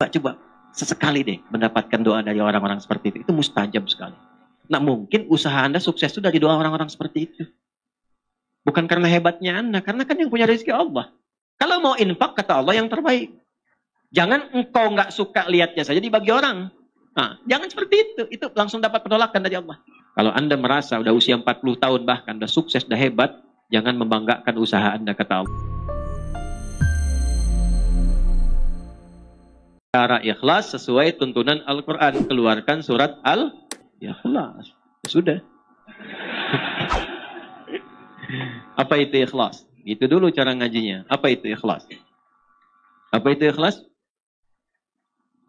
Coba sesekali deh mendapatkan doa dari orang-orang seperti itu. Itu mustajab sekali. Nah mungkin usaha Anda sukses itu dari doa orang-orang seperti itu. Bukan karena hebatnya Anda, karena kan yang punya rezeki Allah. Kalau mau infak, kata Allah yang terbaik. Jangan engkau nggak suka lihatnya saja dibagi orang. Nah, jangan seperti itu. Itu langsung dapat penolakan dari Allah. Kalau Anda merasa udah usia 40 tahun bahkan, udah sukses, udah hebat, jangan membanggakan usaha Anda, kata Allah. Cara ikhlas sesuai tuntunan Al-Quran. Keluarkan surat Al-Ikhlas. Sudah. Apa itu ikhlas? Itu dulu cara ngajinya. Apa itu ikhlas? Apa itu ikhlas?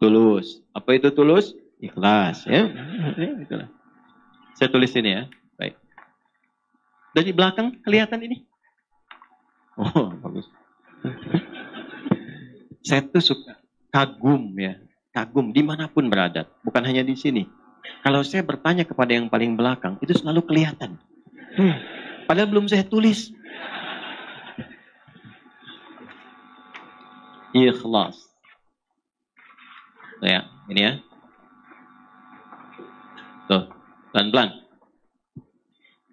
Tulus. Apa itu tulus? Ikhlas. Ya, itulah. Saya tulis ini ya. Baik. Dari belakang kelihatan ini? Oh, bagus. Saya tuh suka kagum ya. Kagum dimanapun berada. Bukan hanya di sini. Kalau saya bertanya kepada yang paling belakang, itu selalu kelihatan. Padahal belum saya tulis. Ikhlas. Tuh ya, ini ya. Tuh, pelan-pelan.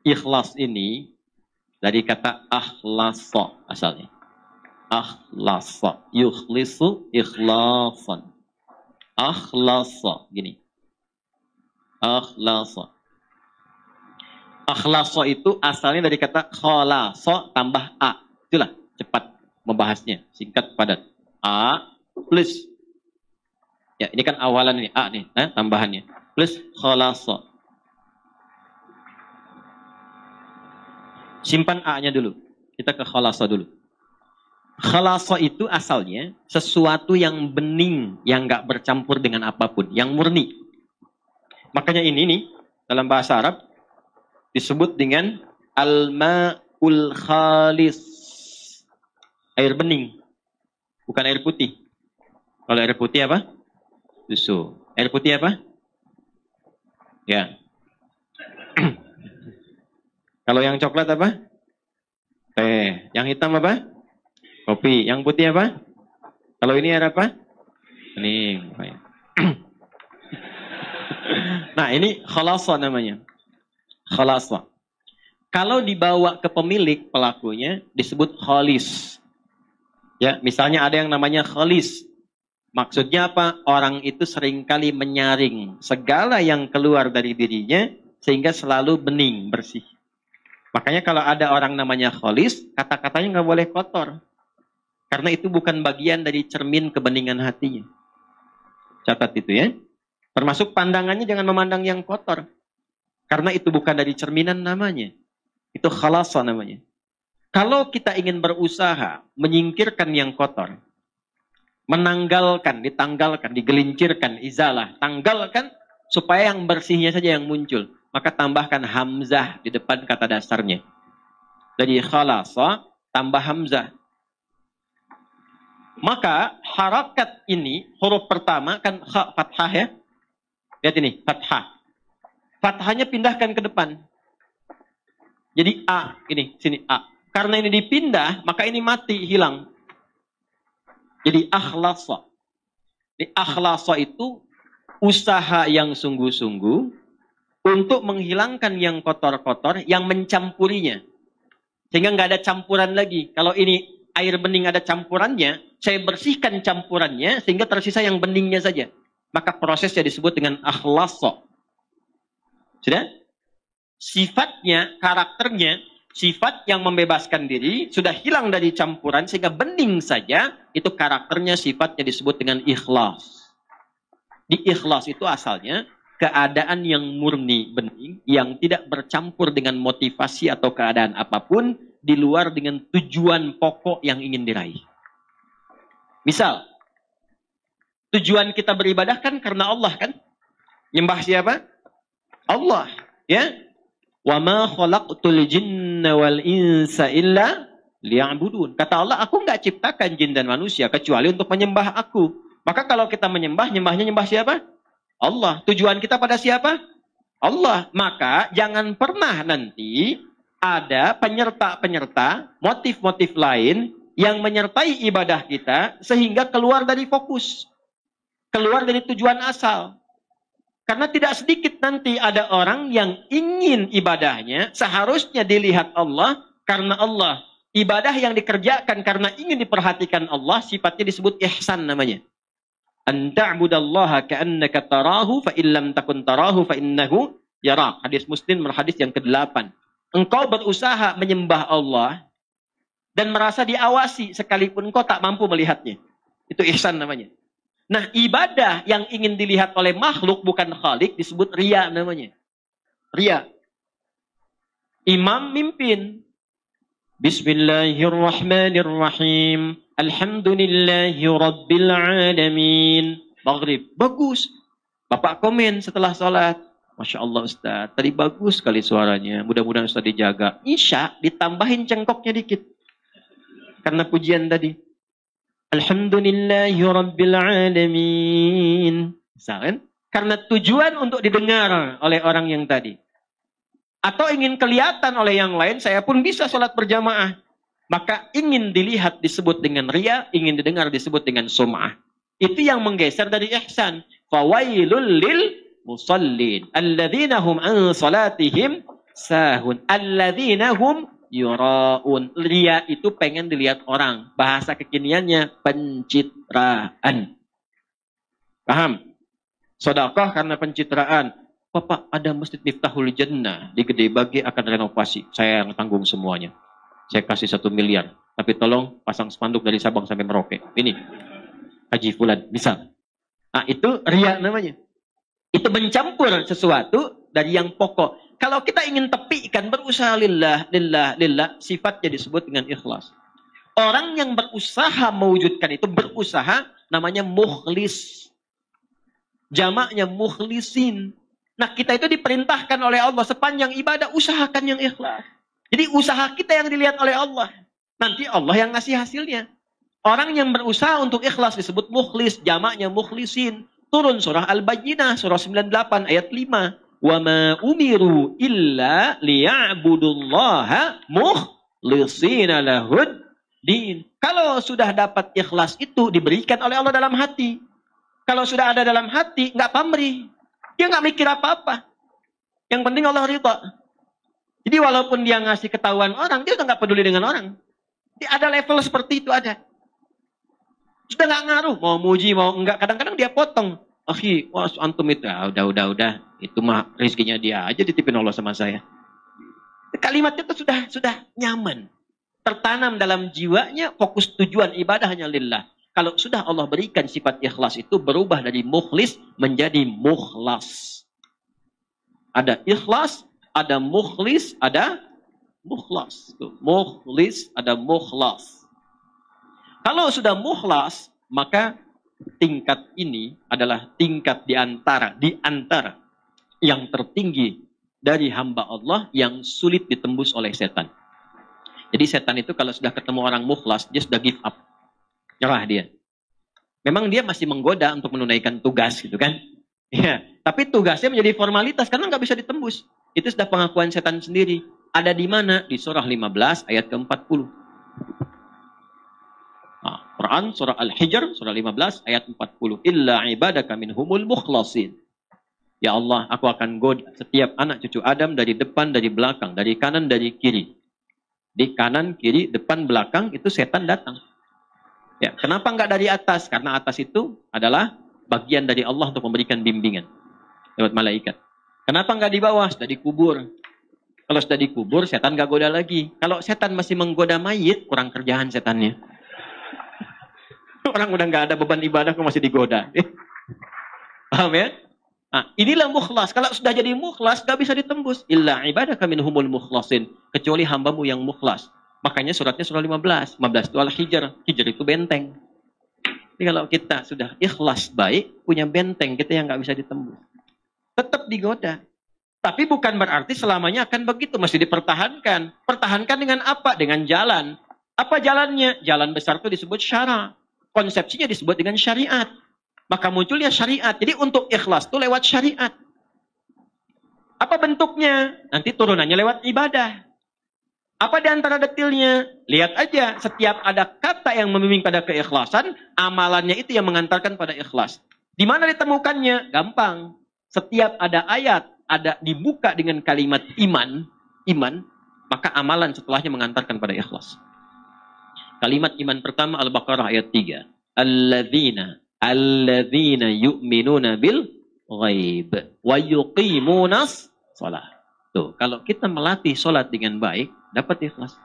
Ikhlas ini dari kata akhlasa asalnya. Akhlasa, yukhlisu ikhlasan. Akhlasa, gini. Akhlasa. Akhlasa itu asalnya dari kata khalasa tambah a. Itulah cepat membahasnya, singkat padat. A plus. Ya, ini kan awalan ini a nih, tambahannya. Plus khalasa. Simpan a-nya dulu. Kita ke khalasa dulu. Khalasa itu asalnya sesuatu yang bening, yang nggak bercampur dengan apapun, yang murni. Makanya ini nih, dalam bahasa Arab, disebut dengan al-ma'ul khalis. Air bening. Bukan air putih. Kalau air putih apa? Susu. Air putih apa? Ya. Kalau yang coklat apa? Teh. Yang hitam apa? Kopi. Yang putih apa? Kalau ini air apa? Bening. Nah, ini khalasa namanya. Khalasa. Kalau dibawa ke pemilik pelakunya disebut khalis. Ya, misalnya ada yang namanya khalis. Maksudnya apa? Orang itu seringkali menyaring segala yang keluar dari dirinya sehingga selalu bening, bersih. Makanya kalau ada orang namanya khalis, kata-katanya nggak boleh kotor. Karena itu bukan bagian dari cermin kebeningan hatinya. Catat itu ya. Termasuk pandangannya jangan memandang yang kotor. Karena itu bukan dari cerminan namanya. Itu khalasa namanya. Kalau kita ingin berusaha menyingkirkan yang kotor, menanggalkan, ditanggalkan, digelincirkan, izalah, tanggalkan supaya yang bersihnya saja yang muncul. Maka tambahkan hamzah di depan kata dasarnya. Jadi khalasa tambah hamzah. Maka harakat ini, huruf pertama kan kha fathah ya. Lihat ini, fathah. Fathahnya pindahkan ke depan. Jadi A, ini, sini A. Karena ini dipindah, maka ini mati, hilang. Jadi akhlasa. Di akhlasa itu usaha yang sungguh-sungguh untuk menghilangkan yang kotor-kotor, yang mencampurinya. Sehingga nggak ada campuran lagi. Kalau ini air bening ada campurannya, saya bersihkan campurannya sehingga tersisa yang beningnya saja. Maka prosesnya disebut dengan akhlasa. Sudah? Sifatnya, karakternya, sifat yang membebaskan diri sudah hilang dari campuran sehingga bening saja, itu karakternya, sifatnya disebut dengan ikhlas. Di ikhlas itu asalnya keadaan yang murni, bening, yang tidak bercampur dengan motivasi atau keadaan apapun di luar dengan tujuan pokok yang ingin diraih. Misal, tujuan kita beribadah kan karena Allah kan? Nyembah siapa? Allah, ya. Wa ma khalaqtul jinna wal insa illa liya'budun. Kata Allah, aku enggak ciptakan jin dan manusia kecuali untuk menyembah aku. Maka kalau kita menyembah, nyembah siapa? Allah. Tujuan kita pada siapa? Allah. Maka jangan pernah nanti ada penyerta-penyerta, motif-motif lain yang menyertai ibadah kita sehingga keluar dari fokus. keluar dari tujuan asal. Karena tidak sedikit nanti ada orang yang ingin ibadahnya seharusnya dilihat Allah karena Allah. Ibadah yang dikerjakan karena ingin diperhatikan Allah sifatnya disebut ihsan namanya. An ta'budallaha ka'annaka tarahu fa illam takun tarahu fa innahu yarak. Hadis Muslim hadis yang ke-8. Engkau berusaha menyembah Allah dan merasa diawasi sekalipun engkau tak mampu melihatnya. Itu ihsan namanya. Nah, ibadah yang ingin dilihat oleh makhluk bukan khalik disebut riya namanya. Riya. Imam mimpin. Bismillahirrahmanirrahim. Alhamdulillahi rabbil alamin. Maghrib. Bagus. Bapak komen setelah sholat. Masya Allah Ustaz. Tadi bagus sekali suaranya. Mudah-mudahan Ustaz dijaga. Isya ditambahin cengkoknya dikit. Karena pujian tadi. Alhamdulillahi rabbil alamin. Misalkan, karena tujuan untuk didengar oleh orang yang tadi. Atau ingin kelihatan oleh yang lain, saya pun bisa sholat berjamaah. Maka ingin dilihat disebut dengan riya, ingin didengar disebut dengan sum'ah. Itu yang menggeser dari ihsan. Fawailul lil musallin. Alladzina hum an salatihim sahun. Alladzina hum yura'un. Riya itu pengen dilihat orang. Bahasa kekiniannya pencitraan. Paham? Sedekah karena pencitraan. Bapak, ada Masjid Miftahul Jannah di Gede Bage akan renovasi. Saya yang tanggung semuanya. Saya kasih 1 miliar. Tapi tolong pasang spanduk dari Sabang sampai Merauke. Ini. Haji Fulan. Misal. Nah, itu riya namanya. Itu mencampur sesuatu dari yang pokok. Kalau kita ingin tepikan, berusaha lillah, sifatnya disebut dengan ikhlas. Orang yang berusaha mewujudkan itu, berusaha, namanya mukhlis. Jamaknya mukhlisin. Nah, kita itu diperintahkan oleh Allah, sepanjang ibadah, usahakan yang ikhlas. Jadi usaha kita yang dilihat oleh Allah. Nanti Allah yang ngasih hasilnya. Orang yang berusaha untuk ikhlas disebut mukhlis, jamaknya mukhlisin. Turun surah Al-Bayyinah, surah 98, ayat 5. وَمَا أُمِرُوا إِلَّا لِيَعْبُدُوا اللَّهَ مُخْلِصِينَ لَهُ الدِّينَ. Kalau sudah dapat ikhlas itu diberikan oleh Allah dalam hati. Kalau sudah ada dalam hati, nggak pamrih. Dia nggak mikir apa-apa. Yang penting Allah ridha. Jadi walaupun dia ngasih ketahuan orang, dia udah nggak peduli dengan orang. Dia ada level seperti itu ada. Sudah nggak ngaruh. Mau muji, mau enggak. Kadang-kadang dia potong. Akhi, wah antum itu, udah. Itu mah rezekinya dia aja ditipin Allah sama saya. Kalimatnya itu sudah nyaman. Tertanam dalam jiwanya, fokus tujuan ibadah hanya lillah. Kalau sudah Allah berikan sifat ikhlas itu berubah dari mukhlis menjadi mukhlas. Ada ikhlas, ada mukhlis, ada mukhlas. Mukhlis, ada mukhlas. Kalau sudah mukhlas, maka tingkat ini adalah tingkat di antara yang tertinggi dari hamba Allah yang sulit ditembus oleh setan. Jadi setan itu kalau sudah ketemu orang mukhlas, dia sudah give up. Nyerah dia. Memang dia masih menggoda untuk menunaikan tugas gitu kan. Ya, tapi tugasnya menjadi formalitas karena nggak bisa ditembus. Itu sudah pengakuan setan sendiri. Ada di mana? Di surah 15 ayat ke-40. Nah, Quran surah Al-Hijr surah 15 ayat 40. Illa ibadaka minhumul mukhlasin. Ya Allah, aku akan goda setiap anak cucu Adam dari depan, dari belakang, dari kanan, dari kiri. Di kanan, kiri, depan, belakang itu setan datang. Ya, kenapa enggak dari atas? Karena atas itu adalah bagian dari Allah untuk memberikan bimbingan lewat malaikat. Kenapa enggak di bawah? Sudah dikubur. Kalau sudah dikubur, setan enggak goda lagi. Kalau setan masih menggoda mayit, kurang kerjaan setannya. Orang udah enggak ada beban ibadah, kok masih digoda. Paham ya? Nah, inilah mukhlas. Kalau sudah jadi mukhlas, enggak bisa ditembus. Illa ibadaka minhumul mukhlasin. Kecuali hambamu yang mukhlas. Makanya suratnya surah 15. 15 itu Al-Hijr. Hijr itu benteng. Jadi kalau kita sudah ikhlas baik, punya benteng kita yang nggak bisa ditembus. Tetap digoda. Tapi bukan berarti selamanya akan begitu. Masih dipertahankan. Pertahankan dengan apa? Dengan jalan. Apa jalannya? Jalan besar itu disebut syara. Konsepsinya disebut dengan syariat. Maka munculnya syariat. Jadi untuk ikhlas itu lewat syariat. Apa bentuknya? Nanti turunannya lewat ibadah. Apa di antara detilnya? Lihat aja, setiap ada kata yang membimbing pada keikhlasan, amalannya itu yang mengantarkan pada ikhlas. Di mana ditemukannya? Gampang. Setiap ada ayat, ada dibuka dengan kalimat iman, maka amalan setelahnya mengantarkan pada ikhlas. Kalimat iman pertama Al-Baqarah ayat 3. Alladzina yu'minuna bil ghaib wa yuqimunas shalah. Tuh, kalau kita melatih salat dengan baik, dapat ikhlas.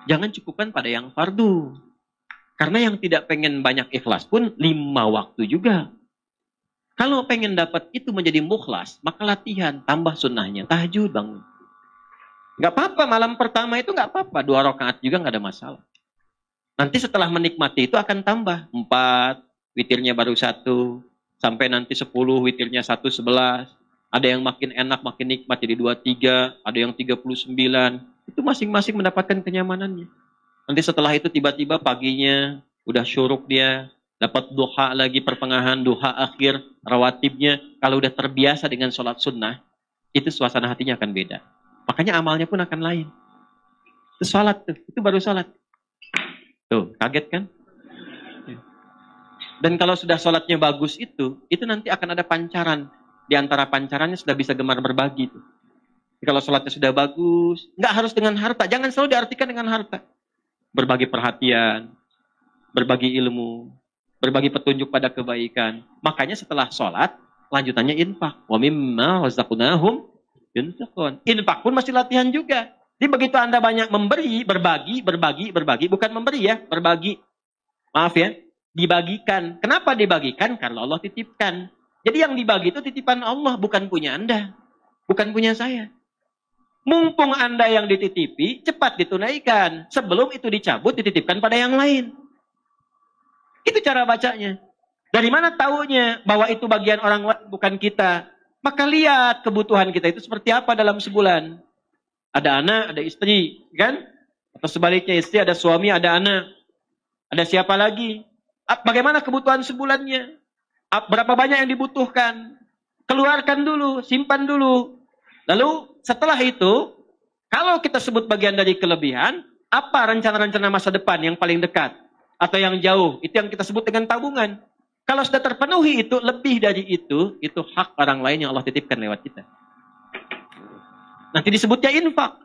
Jangan cukupkan pada yang fardu. Karena yang tidak pengen banyak ikhlas pun 5 waktu juga. Kalau pengen dapat itu menjadi mukhlas, maka latihan, tambah sunnahnya, tahajud bangun. Nggak apa-apa, malam pertama itu nggak apa-apa, 2 rakaat juga nggak ada masalah. Nanti setelah menikmati itu akan tambah 4, witirnya baru 1, sampai nanti 10, witirnya 1, 11. Ada yang makin enak, makin nikmat jadi 23, ada yang 39. Itu masing-masing mendapatkan kenyamanannya. Nanti setelah itu tiba-tiba paginya udah syuruk dia, dapat duha lagi pertengahan, duha akhir, rawatibnya. Kalau udah terbiasa dengan sholat sunnah, itu suasana hatinya akan beda. Makanya amalnya pun akan lain. Itu sholat tuh, itu baru sholat. Tuh, kaget kan? Dan kalau sudah sholatnya bagus itu nanti akan ada pancaran. Di antara pancarannya sudah bisa gemar berbagi tuh. Kalau sholatnya sudah bagus, nggak harus dengan harta. Jangan selalu diartikan dengan harta. Berbagi perhatian, berbagi ilmu, berbagi petunjuk pada kebaikan. Makanya setelah sholat, lanjutannya infak. Wa mimma razaqnahum yunfiqun. Infak pun masih latihan juga. Jadi begitu Anda banyak memberi, berbagi, bukan memberi ya, berbagi. Maaf ya, dibagikan. Kenapa dibagikan? Karena Allah titipkan. Jadi yang dibagi itu titipan Allah, bukan punya Anda. Bukan punya saya. Mumpung Anda yang dititipi, cepat ditunaikan. Sebelum itu dicabut, dititipkan pada yang lain. Itu cara bacanya. Dari mana taunya bahwa itu bagian orang lain, bukan kita? Maka lihat kebutuhan kita itu seperti apa dalam sebulan. Ada anak, ada istri, kan? Atau sebaliknya istri, ada suami, ada anak. Ada siapa lagi? Bagaimana kebutuhan sebulannya? Berapa banyak yang dibutuhkan? Keluarkan dulu, simpan dulu. Lalu setelah itu, kalau kita sebut bagian dari kelebihan, apa rencana-rencana masa depan yang paling dekat? Atau yang jauh? Itu yang kita sebut dengan tabungan. Kalau sudah terpenuhi itu, lebih dari itu hak orang lain yang Allah titipkan lewat kita. Nanti disebutnya infak.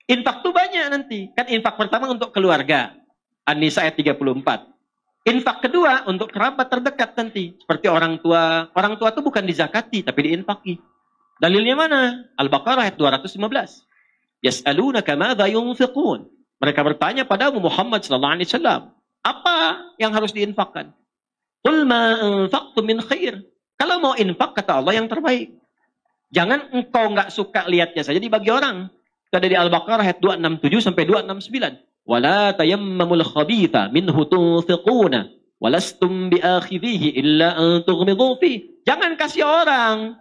Infak itu banyak nanti. Kan infak pertama untuk keluarga. An-Nisa ayat 34. Infak kedua untuk kerabat terdekat nanti. Seperti orang tua. Orang tua itu bukan dizakati, tapi diinfaki. Dalilnya mana? Al-Baqarah ayat 215. Yas'alunaka madza yunfiqun. Mereka bertanya pada Muhammad sallallahu alaihi wasallam, apa yang harus diinfakkan? Qul ma anfaqtum min khair. Kalau mau infak kata Allah yang terbaik. Jangan engkau enggak suka lihatnya saja dibagi orang. Itu ada di Al-Baqarah ayat 267 sampai 269. Wala tayammamul khabitha minhu tunfiquna walastum biakhidhihi illa an tughmidu fi. Jangan kasih orang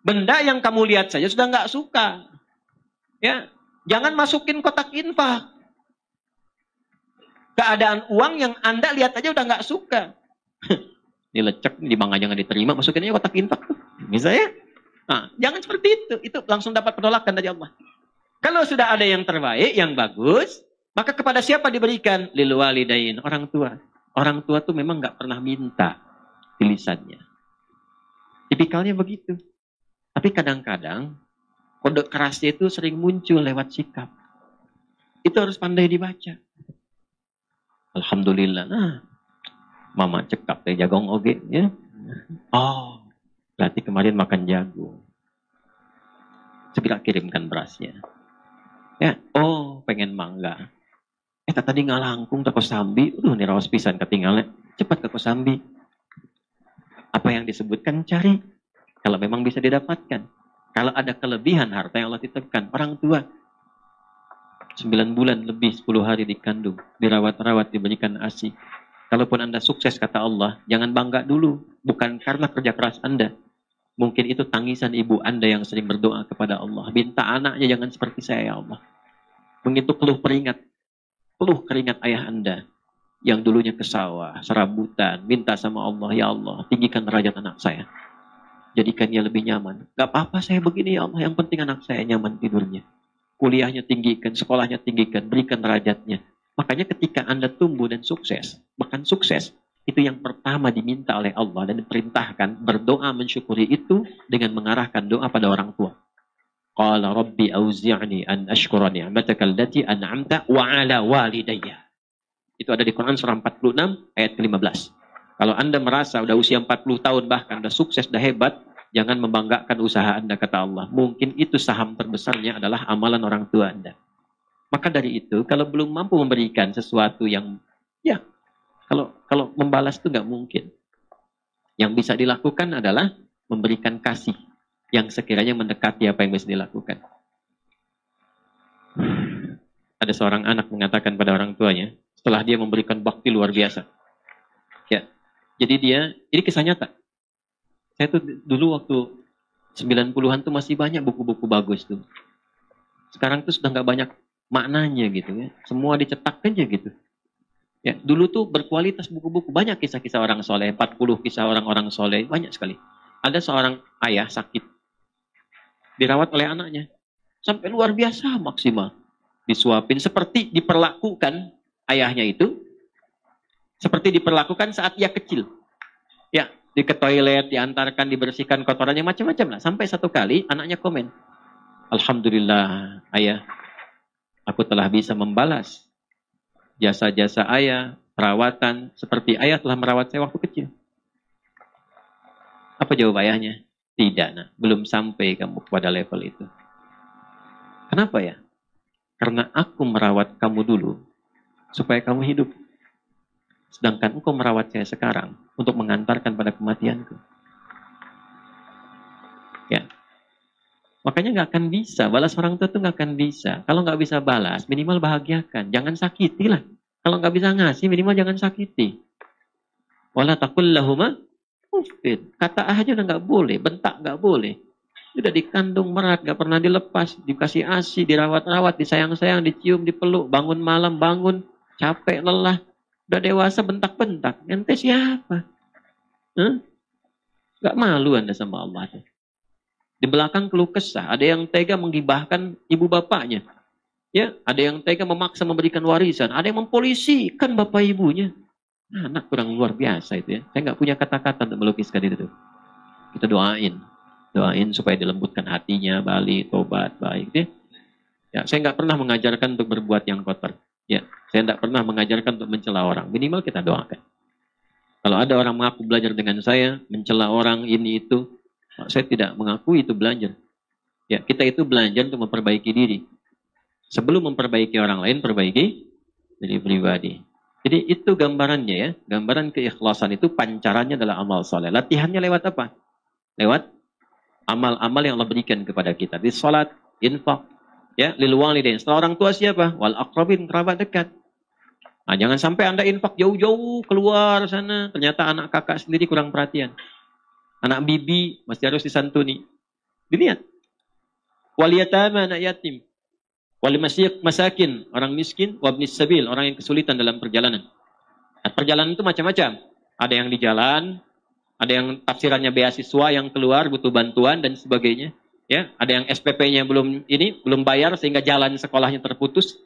benda yang kamu lihat saja sudah nggak suka. Ya, jangan masukin kotak infak. Keadaan uang yang Anda lihat aja udah nggak suka. Dilecek, di bank aja nggak diterima, masukin aja kotak infak. Misalnya, nah, jangan seperti itu. Itu langsung dapat penolakan dari Allah. Kalau sudah ada yang terbaik, yang bagus, maka kepada siapa diberikan? Lil walidain, orang tua. Orang tua tuh memang nggak pernah minta tulisannya. Tipikalnya begitu. Tapi kadang-kadang kode kerasnya itu sering muncul lewat sikap. Itu harus pandai dibaca. Alhamdulillah. Nah, mama cekap teh jagong oge ya. Oh, berarti kemarin makan jagung. Segera kirimkan berasnya. Ya, oh, pengen mangga. Tadi ngalangkung ke Kosambi. Ini rawas pisan ketinggalan. Cepat ke Kosambi. Apa yang disebutkan cari. Kalau memang bisa didapatkan. Kalau ada kelebihan harta yang Allah titipkan. Orang tua. 9 bulan lebih 10 hari dikandung. Dirawat-rawat, diberikan ASI. Kalaupun Anda sukses kata Allah. Jangan bangga dulu. Bukan karena kerja keras Anda. Mungkin itu tangisan ibu Anda yang sering berdoa kepada Allah. Minta anaknya jangan seperti saya ya Allah. Begitu keluh keringat ayah Anda. Yang dulunya ke sawah, serabutan. Minta sama Allah, ya Allah. Tinggikan derajat anak saya. Jadikan dia lebih nyaman. Gak apa-apa saya begini ya Allah. Yang penting anak saya nyaman tidurnya. Kuliahnya tinggikan, sekolahnya tinggikan. Berikan derajatnya. Makanya ketika Anda tumbuh dan sukses. Bahkan sukses. Itu yang pertama diminta oleh Allah dan diperintahkan berdoa mensyukuri itu dengan mengarahkan doa pada orang tua. Qala rabbi auzi'ni an ashkura ni'mataka allati an'amta wa ala walidayya. Itu ada di Quran surah 46 ayat ke-15. Kalau Anda merasa udah usia 40 tahun bahkan udah sukses, udah hebat, jangan membanggakan usaha Anda, kata Allah. Mungkin itu saham terbesarnya adalah amalan orang tua Anda. Maka dari itu, kalau belum mampu memberikan sesuatu yang, ya, kalau membalas itu nggak mungkin. Yang bisa dilakukan adalah memberikan kasih yang sekiranya mendekati apa yang bisa dilakukan. Ada seorang anak mengatakan pada orang tuanya, setelah dia memberikan bakti luar biasa. Ya, jadi dia, ini kisah nyata. Saya tuh dulu waktu 90-an tuh masih banyak buku-buku bagus tuh. Sekarang tuh sudah nggak banyak maknanya gitu ya. Semua dicetak aja gitu. Ya, dulu tuh berkualitas buku-buku, banyak kisah-kisah orang soleh, 40 kisah orang-orang soleh, banyak sekali. Ada seorang ayah sakit, dirawat oleh anaknya, sampai luar biasa maksimal. Disuapin, seperti diperlakukan ayahnya itu, seperti diperlakukan saat ia kecil. Ya, ke toilet, diantarkan, dibersihkan kotorannya, macam-macam lah. Sampai satu kali anaknya komen, Alhamdulillah ayah, aku telah bisa membalas jasa-jasa ayah, perawatan, seperti ayah telah merawat saya waktu kecil. Apa jawab ayahnya? Tidak, nak, belum sampai kamu pada level itu. Kenapa ya? Karena aku merawat kamu dulu, supaya kamu hidup. Sedangkan engkau merawat saya sekarang, untuk mengantarkan pada kematianku. Ya. Makanya nggak akan bisa, balas orang tua itu nggak akan bisa. Kalau nggak bisa balas, minimal bahagiakan. Jangan sakiti lah. Kalau nggak bisa ngasih, minimal jangan sakiti. Wala taqul lahuma uffin. Kata aja udah nggak boleh, bentak nggak boleh. Udah dikandung merat, nggak pernah dilepas, dikasih ASI, dirawat-rawat, disayang-sayang, dicium, dipeluk, bangun malam, bangun, capek, lelah. Udah dewasa bentak-bentak. Ente siapa? Nggak malu Anda sama Allah. Di belakang keluh kesah, ada yang tega menggibahkan ibu bapaknya. Ya, ada yang tega memaksa memberikan warisan, ada yang mempolisikan bapak ibunya. Nah, anak kurang luar biasa itu ya. Saya nggak punya kata-kata untuk melukiskan itu. Kita doain supaya dilembutkan hatinya, balik, tobat, baik ya. Ya, saya nggak pernah mengajarkan untuk berbuat yang kotor. Ya, saya nggak pernah mengajarkan untuk mencela orang. Minimal kita doakan. Kalau ada orang mengaku belajar dengan saya, mencela orang ini itu, saya tidak mengakui itu belajar. Ya, kita itu belajar untuk memperbaiki diri. Sebelum memperbaiki orang lain, perbaiki diri pribadi. Jadi itu gambarannya ya. Gambaran keikhlasan itu pancarannya adalah amal soleh. Latihannya lewat apa? Lewat amal-amal yang Allah berikan kepada kita. Di salat, infak, ya, lil walidain. Setelah orang tua siapa? Wal aqrabin, kerabat dekat. Nah, jangan sampai Anda infak jauh-jauh keluar sana, ternyata anak kakak sendiri kurang perhatian. Anak bibi masih harus disantuni. Dilihat. Wal yatama, anak yatim. Wal masakin, orang miskin, wabnis sabil, orang yang kesulitan dalam perjalanan. Nah, perjalanan itu macam-macam. Ada yang di jalan, ada yang tafsirannya beasiswa yang keluar butuh bantuan dan sebagainya. Ya, ada yang SPP-nya belum bayar sehingga jalan sekolahnya terputus.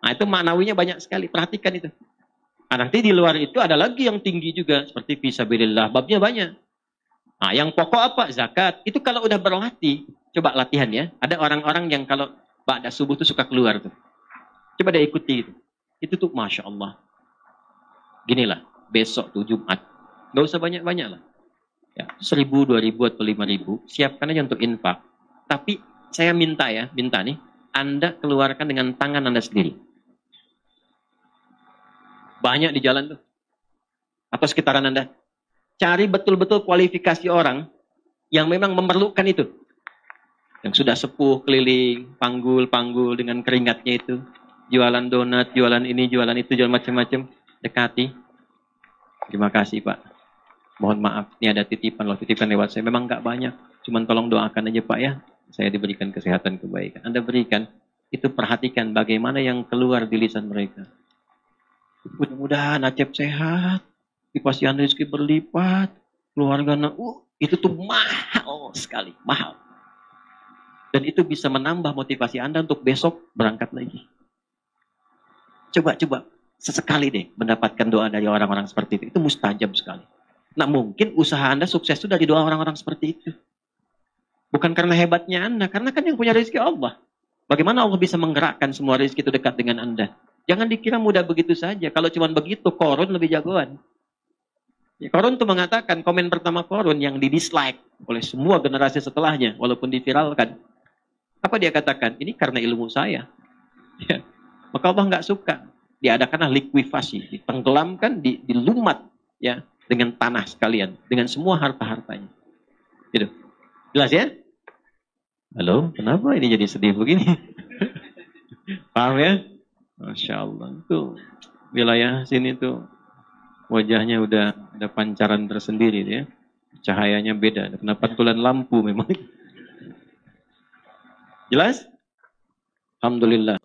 Nah, itu maknawinya banyak sekali. Perhatikan itu. Nah, nanti di luar itu ada lagi yang tinggi juga seperti fisabilillah, babnya banyak. Nah, yang pokok apa? Zakat. Itu kalau udah berlatih, coba latihan ya. Ada orang-orang yang kalau ba'da subuh tuh suka keluar tuh. Coba deh ikuti itu. Itu tuh Masya Allah. Ginilah, besok tuh Jumat. Gak usah banyak-banyak lah. Ya, 1.000, 2.000 atau 5.000. Siapkan aja untuk infak. Tapi saya minta nih. Anda keluarkan dengan tangan Anda sendiri. Banyak di jalan tuh. Atau sekitaran Anda. Cari betul-betul kualifikasi orang yang memang memerlukan itu. Yang sudah sepuh, keliling, panggul dengan keringatnya itu. Jualan donat, jualan ini, jualan itu, jualan macam-macam. Dekati. Terima kasih Pak. Mohon maaf, ini ada titipan loh, titipan lewat saya. Memang nggak banyak. Cuman tolong doakan aja Pak ya. Saya diberikan kesehatan, kebaikan. Anda berikan, itu perhatikan bagaimana yang keluar di lisan mereka. Mudah-mudahan Acep sehat. Dipasihan rezeki berlipat. Keluarga, itu tuh mahal sekali. Mahal. Dan itu bisa menambah motivasi Anda untuk besok berangkat lagi. Coba. sesekali deh mendapatkan doa dari orang-orang seperti itu. Itu mustajab sekali. Nah mungkin usaha Anda sukses itu dari doa orang-orang seperti itu. Bukan karena hebatnya Anda, karena kan yang punya rezeki Allah. Bagaimana Allah bisa menggerakkan semua rezeki itu dekat dengan Anda? Jangan dikira mudah begitu saja. Kalau cuma begitu, Korun lebih jagoan. Ya, Korun tuh mengatakan, komen pertama Korun yang di-dislike oleh semua generasi setelahnya, walaupun diviralkan. Apa dia katakan? Ini karena ilmu saya. Ya. Maka Allah nggak suka. Diadakanlah likuifasi, ditenggelamkan, dilumat ya dengan tanah sekalian, dengan semua harta-hartanya. Gitu. Jelas ya? Halo, kenapa ini jadi sedih begini? Paham ya? Masya Allah. Itu wilayah sini tuh wajahnya udah ada pancaran tersendiri ya. Cahayanya beda. Kena pantulan lampu memang. Jelas? Alhamdulillah.